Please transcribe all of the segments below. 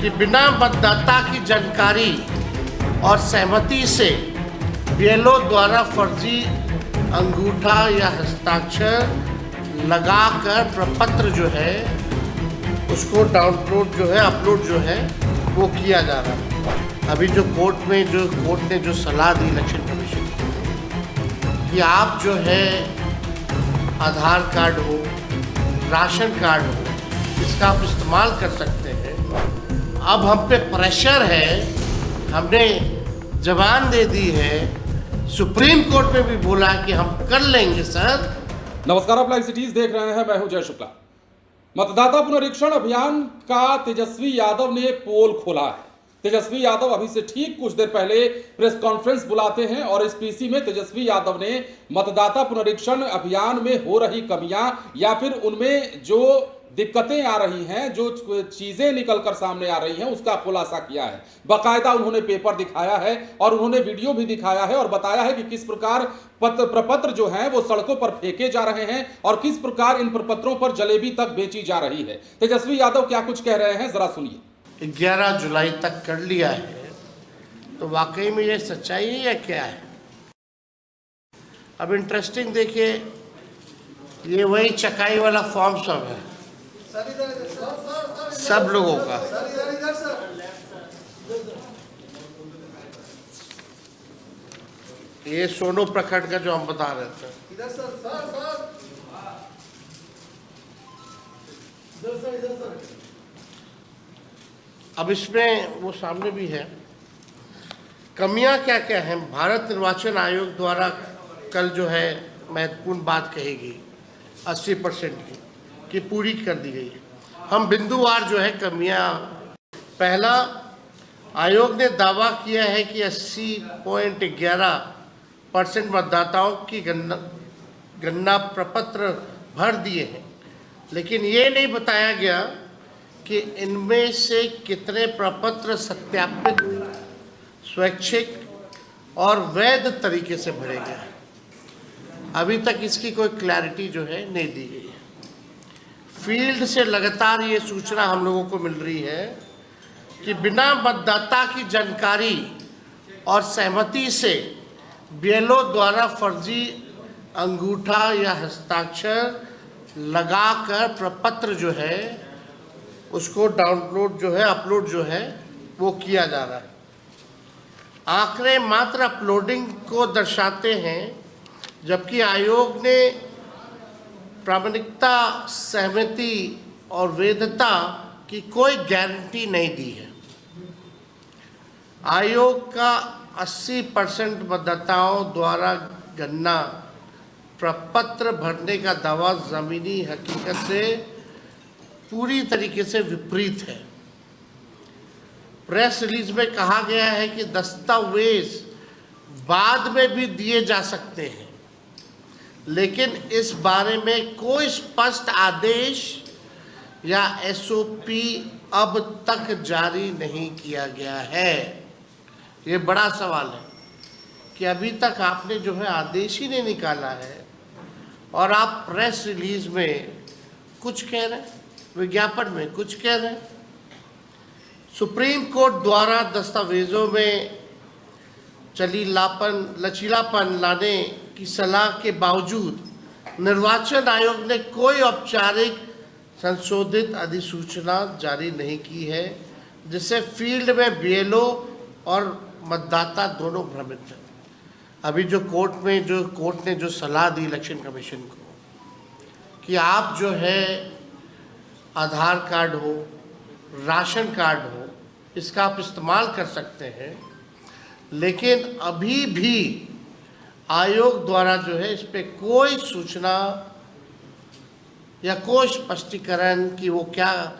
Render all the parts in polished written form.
कि बिना मतदाता की जानकारी और सहमति से बीएलओ द्वारा फर्जी अंगूठा या हस्ताक्षर लगाकर प्रपत्र जो है उसको डाउनलोड जो है अपलोड जो है वो किया जा रहा है। अभी जो कोर्ट ने जो सलाह दी इलेक्शन कमीशन को कि आप जो है आधार कार्ड हो, राशन कार्ड हो, इसका आप इस्तेमाल कर सकते हैं। अब हम पे प्रेशर है, हमने जबान दे दी है, सुप्रीम कोर्ट में भी बोला कि हम कर लेंगे सर। नमस्कार, आप लाइव सिटीज देख रहे हैं, मैं हूं जय शुक्ला। मतदाता पुनरीक्षण अभियान का तेजस्वी यादव ने पोल खोला है। तेजस्वी यादव अभी से ठीक कुछ देर पहले प्रेस कॉन्फ्रेंस बुलाते हैं और इस पीसी में तेजस्वी यादव ने मतदाता पुनरीक्षण अभियान में हो रही कमियां या फिर उनमें जो दिक्कतें आ रही हैं, जो चीजें निकलकर सामने आ रही हैं, उसका खुलासा किया है। बाकायदा उन्होंने पेपर दिखाया है और उन्होंने वीडियो भी दिखाया है और बताया है कि किस प्रकार प्रपत्र जो हैं वो सड़कों पर फेंके जा रहे हैं और किस प्रकार इन प्रपत्रों पर जलेबी तक बेची जा रही है। तेजस्वी यादव क्या कुछ कह रहे हैं, जरा सुनिए। 11 जुलाई तक कर लिया है तो वाकई में ये सच्चाई है या क्या है? अब इंटरेस्टिंग देखिए, ये वही चकाई वाला फॉर्म सब है, सब लोगों का। ये सोनो प्रखंड का जो हम बता रहे थे, अब इसमें वो सामने भी है। कमियां क्या क्या हैं? भारत निर्वाचन आयोग द्वारा कल जो है महत्वपूर्ण बात कहेगी 80% की पूरी कर दी गई है। हम बिंदुवार जो है कमियां, पहला, आयोग ने दावा किया है कि 80.11% मतदाताओं की गणना प्रपत्र भर दिए हैं, लेकिन ये नहीं बताया गया कि इनमें से कितने प्रपत्र सत्यापित, स्वैच्छिक और वैध तरीके से भरे गए। अभी तक इसकी कोई क्लैरिटी जो है नहीं दी गई है। फील्ड से लगातार ये सूचना हम लोगों को मिल रही है कि बिना मतदाता की जानकारी और सहमति से बीएलओ द्वारा फर्जी अंगूठा या हस्ताक्षर लगाकर प्रपत्र जो है उसको डाउनलोड जो है अपलोड जो है वो किया जा रहा है। आंकड़े मात्र अपलोडिंग को दर्शाते हैं, जबकि आयोग ने प्रामाणिकता, सहमति और वैधता की कोई गारंटी नहीं दी है। आयोग का 80% मतदाताओं द्वारा गणना प्रपत्र भरने का दावा जमीनी हकीकत से पूरी तरीके से विपरीत है। प्रेस रिलीज में कहा गया है कि दस्तावेज बाद में भी दिए जा सकते हैं, लेकिन इस बारे में कोई स्पष्ट आदेश या एसओपी अब तक जारी नहीं किया गया है। ये बड़ा सवाल है कि अभी तक आपने जो है आदेश ही नहीं निकाला है और आप प्रेस रिलीज में कुछ कह रहे हैं, विज्ञापन में कुछ कह रहे हैं। सुप्रीम कोर्ट द्वारा दस्तावेजों में लचीलापन लाने की सलाह के बावजूद निर्वाचन आयोग ने कोई औपचारिक संशोधित अधिसूचना जारी नहीं की है, जिससे फील्ड में बीएलओ और मतदाता दोनों भ्रमित हैं। अभी जो कोर्ट ने जो सलाह दी इलेक्शन कमीशन को कि आप जो है आधार कार्ड हो, राशन कार्ड हो, इसका आप इस्तेमाल कर सकते हैं, लेकिन अभी भी आयोग द्वारा जो है इस पे कोई सूचना या कोई स्पष्टीकरण कि वो क्या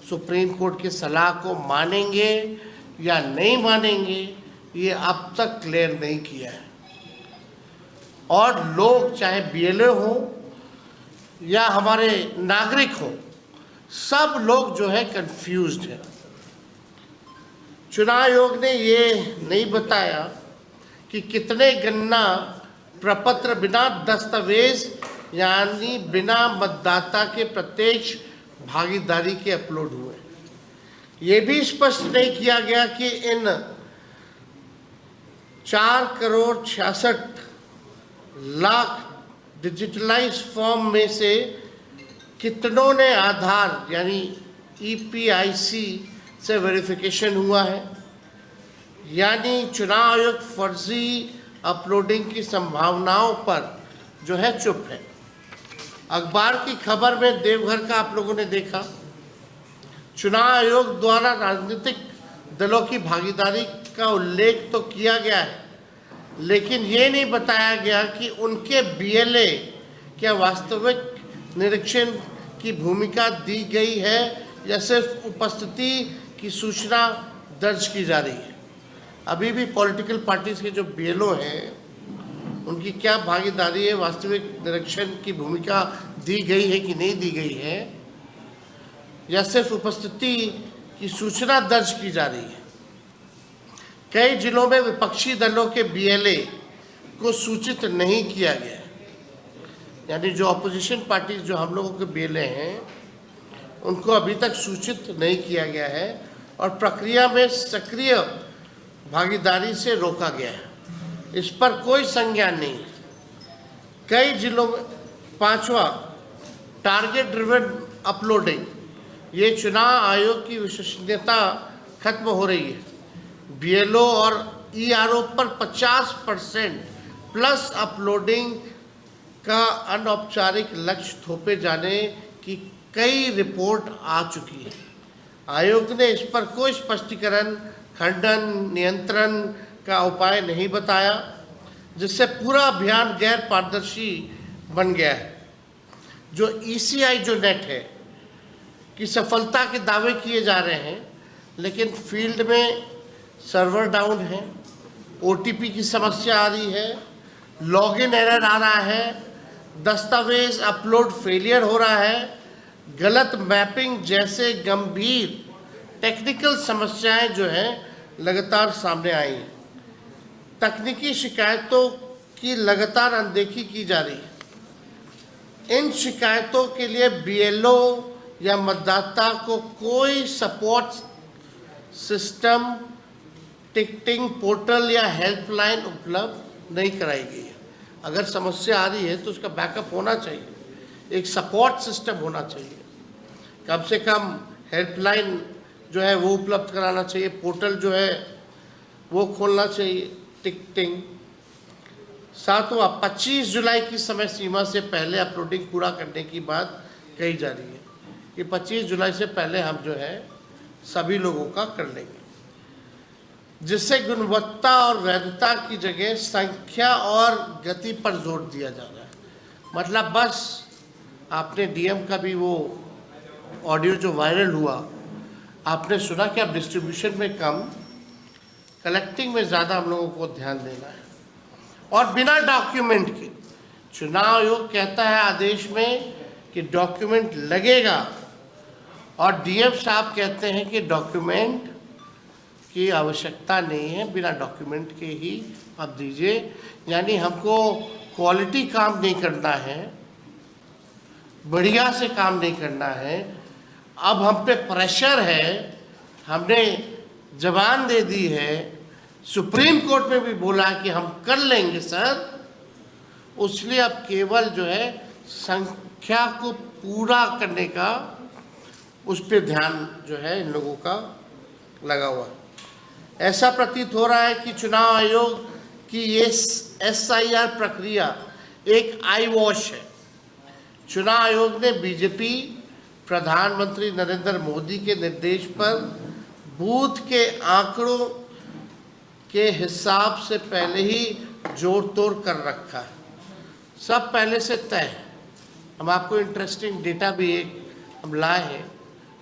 सुप्रीम कोर्ट की सलाह को मानेंगे या नहीं मानेंगे, ये अब तक क्लियर नहीं किया है। और लोग चाहे बीएलओ हो या हमारे नागरिक हो, सब लोग जो है कंफ्यूज्ड है। चुनाव आयोग ने ये नहीं बताया कि कितने गणना प्रपत्र बिना दस्तावेज यानी बिना मतदाता के प्रत्यक्ष भागीदारी के अपलोड हुए। ये भी स्पष्ट नहीं किया गया कि इन 4,66,00,000 डिजिटलाइज फॉर्म में से कितनों ने आधार यानी EPIC से वेरिफिकेशन हुआ है, यानी चुनाव आयोग फर्जी अपलोडिंग की संभावनाओं पर जो है चुप है। अखबार की खबर में देवघर का आप लोगों ने देखा, चुनाव आयोग द्वारा राजनीतिक दलों की भागीदारी का उल्लेख तो किया गया है, लेकिन ये नहीं बताया गया कि उनके BLA क्या वास्तविक निरीक्षण की भूमिका दी गई है या सिर्फ उपस्थिति की सूचना दर्ज की जा रही है। अभी भी पॉलिटिकल पार्टीज के जो BLO हैं उनकी क्या भागीदारी है, वास्तविक निरीक्षण की भूमिका दी गई है कि नहीं दी गई है, या सिर्फ उपस्थिति की सूचना दर्ज की जा रही है। कई जिलों में विपक्षी दलों के BLA को सूचित नहीं किया गया है, यानी जो अपोजिशन पार्टी जो हम लोगों के BLA हैं उनको अभी तक सूचित नहीं किया गया है और प्रक्रिया में सक्रिय भागीदारी से रोका गया है। इस पर कोई संज्ञान नहीं है। कई जिलों में 5वां टारगेट ड्रिवन अपलोडिंग, ये चुनाव आयोग की विश्वसनीयता खत्म हो रही है। BLO और ERO पर 50% प्लस अपलोडिंग का अनौपचारिक लक्ष्य थोपे जाने की कई रिपोर्ट आ चुकी है। आयोग ने इस पर कोई स्पष्टीकरण, खंडन, नियंत्रण का उपाय नहीं बताया, जिससे पूरा अभियान गैर पारदर्शी बन गया है। जो ECI जो नेट है कि सफलता के दावे किए जा रहे हैं, लेकिन फील्ड में सर्वर डाउन है, OTP की समस्या आ रही है, लॉगिन एरर आ रहा है, दस्तावेज अपलोड फेलियर हो रहा है, गलत मैपिंग जैसे गंभीर टेक्निकल समस्याएं जो हैं लगातार सामने आई हैं। तकनीकी शिकायतों की लगातार अनदेखी की जा रही है। इन शिकायतों के लिए BLO या मतदाता को कोई सपोर्ट सिस्टम, टिकटिंग पोर्टल या हेल्पलाइन उपलब्ध नहीं कराई गई है। अगर समस्या आ रही है तो उसका बैकअप होना चाहिए, एक सपोर्ट सिस्टम होना चाहिए, कम से कम हेल्पलाइन जो है वो उपलब्ध कराना चाहिए, पोर्टल जो है वो खोलना चाहिए, टिकटिंग। 7वां 25 जुलाई की समय सीमा से पहले अपलोडिंग पूरा करने की बात कही जा रही है कि 25 जुलाई से पहले हम जो है सभी लोगों का कर लेंगे, जिससे गुणवत्ता और वैधता की जगह संख्या और गति पर जोर दिया जा रहा है। मतलब बस आपने DM का भी वो ऑडियो जो वायरल हुआ, आपने सुना कि अब डिस्ट्रीब्यूशन में कम, कलेक्टिंग में ज़्यादा हम लोगों को ध्यान देना है। और बिना डॉक्यूमेंट के, चुनाव आयोग कहता है आदेश में कि डॉक्यूमेंट लगेगा, और DM साहब कहते हैं कि डॉक्यूमेंट की आवश्यकता नहीं है, बिना डॉक्यूमेंट के ही आप दीजिए। यानी हमको क्वालिटी काम नहीं करना है, बढ़िया से काम नहीं करना है। अब हम पे प्रेशर है, हमने जबान दे दी है, सुप्रीम कोर्ट में भी बोला कि हम कर लेंगे सर, उसलिए अब केवल जो है संख्या को पूरा करने का उस पर ध्यान जो है इन लोगों का लगा हुआ। ऐसा प्रतीत हो रहा है कि चुनाव आयोग की ये SIR प्रक्रिया एक आई वॉश है। चुनाव आयोग ने BJP प्रधानमंत्री नरेंद्र मोदी के निर्देश पर बूथ के आंकड़ों के हिसाब से पहले ही जोड़ तोड़ कर रखा है, सब पहले से तय है। हम आपको इंटरेस्टिंग डेटा भी एक हम लाए हैं,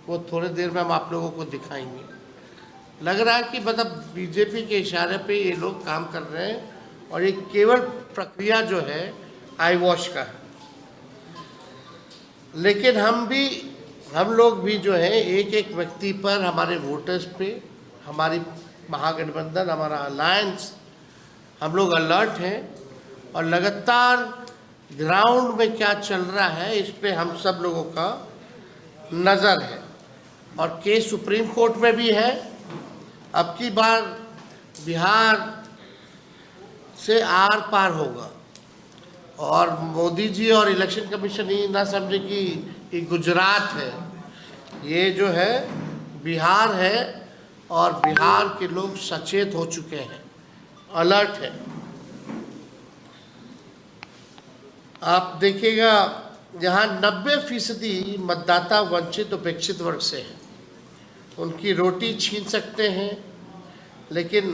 वो थोड़ी देर में हम आप लोगों को दिखाएंगे। लग रहा है कि मतलब BJP के इशारे पे ये लोग काम कर रहे हैं, और ये केवल प्रक्रिया जो है आई वॉश का है। लेकिन हम लोग भी जो है एक एक व्यक्ति पर, हमारे वोटर्स पे, हमारी महागठबंधन, हमारा अलायंस, हम लोग अलर्ट हैं और लगातार ग्राउंड में क्या चल रहा है इस पे हम सब लोगों का नज़र है। और केस सुप्रीम कोर्ट में भी है। अब की बार बिहार से आर पार होगा और मोदी जी और इलेक्शन कमीशन ये ना समझे कि ये गुजरात है, ये जो है बिहार है और बिहार के लोग सचेत हो चुके हैं, अलर्ट है। आप देखिएगा यहाँ 90% मतदाता वंचित उपेक्षित वर्ग से हैं, उनकी रोटी छीन सकते हैं, लेकिन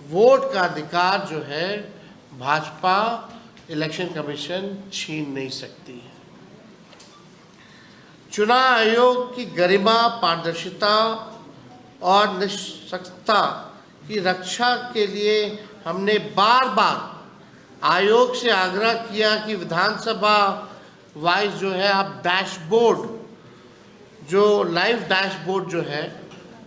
वोट का अधिकार जो है भाजपा इलेक्शन कमीशन छीन नहीं सकती है। चुनाव आयोग की गरिमा, पारदर्शिता और निष्पक्षता की रक्षा के लिए हमने बार बार आयोग से आग्रह किया कि विधानसभा वाइज जो है आप डैशबोर्ड, जो लाइव डैशबोर्ड जो है,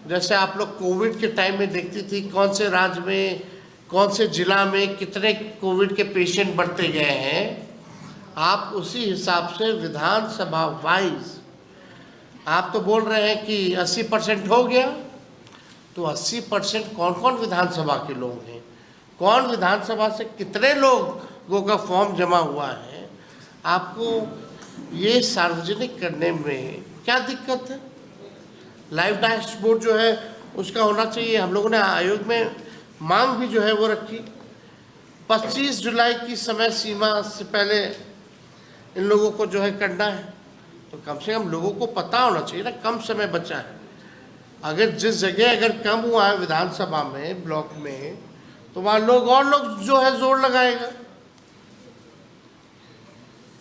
जैसे आप लोग कोविड के टाइम में देखती थी कौन से राज्य में, कौन से जिला में कितने कोविड के पेशेंट बढ़ते गए हैं, आप उसी हिसाब से विधानसभा वाइज, आप तो बोल रहे हैं कि 80% हो गया, तो 80% कौन कौन विधानसभा के लोग हैं, कौन विधानसभा से कितने लोगों का फॉर्म जमा हुआ है, आपको ये सार्वजनिक करने में क्या दिक्कत है। लाइव डैशबोर्ड जो है उसका होना चाहिए। हम लोगों ने आयोग में मांग भी जो है वो रखी, 25 जुलाई की समय सीमा से पहले इन लोगों को जो है करना है, तो कम से कम लोगों को पता होना चाहिए ना, कम समय बचा है। अगर जिस जगह अगर कम हुआ है विधानसभा में, ब्लॉक में, तो वहाँ लोग जो है जोर लगाएगा।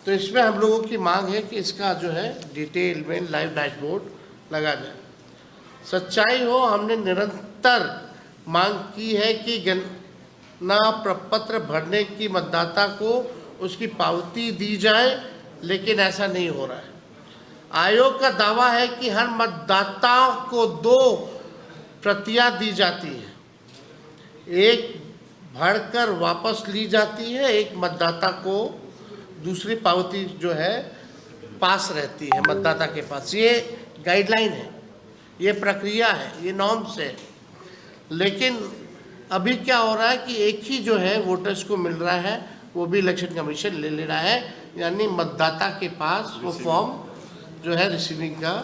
तो इसमें हम लोगों की मांग है कि इसका जो है डिटेल में लाइव डैशबोर्ड लगा जाए। सच्चाई हो, हमने निरंतर मांग की है कि गणना प्रपत्र भरने की मतदाता को उसकी पावती दी जाए, लेकिन ऐसा नहीं हो रहा है। आयोग का दावा है कि हर मतदाता को 2 प्रतियां दी जाती है, एक भरकर वापस ली जाती है, एक मतदाता को दूसरी पावती जो है पास रहती है मतदाता के पास। ये गाइडलाइन है, ये प्रक्रिया है, ये नॉर्म्स है। लेकिन अभी क्या हो रहा है कि एक ही जो है वोटर्स को मिल रहा है, वो भी इलेक्शन कमीशन ले रहा है, यानी मतदाता के पास वो फॉर्म जो है रिसीविंग का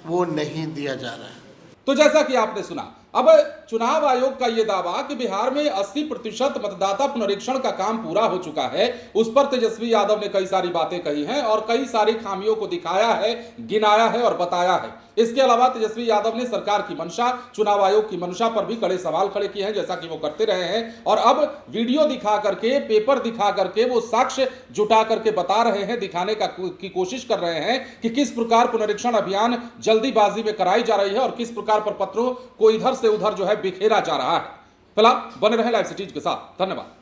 वो नहीं दिया जा रहा है। तो जैसा कि आपने सुना, अब चुनाव आयोग का यह दावा कि बिहार में 80% मतदाता पुनरीक्षण का काम पूरा हो चुका है, उस पर तेजस्वी यादव ने कई सारी बातें कही हैं और कई सारी खामियों को दिखाया है, गिनाया है और बताया है। इसके अलावा तेजस्वी यादव ने सरकार की मंशा, चुनाव आयोग की मंशा पर भी कड़े सवाल खड़े किए हैं, जैसा कि वो करते रहे हैं। और अब वीडियो दिखा करके, पेपर दिखा करके, वो साक्ष्य जुटा करके बता रहे हैं, दिखाने की कोशिश कर रहे हैं कि किस प्रकार पुनरीक्षण अभियान जल्दीबाजी में कराई जा रही है और किस प्रकार पर पत्रों को इधर से उधर जो है बिखेरा जा रहा है। फिलहाल बने रहे लाइव सिटीज के साथ। धन्यवाद।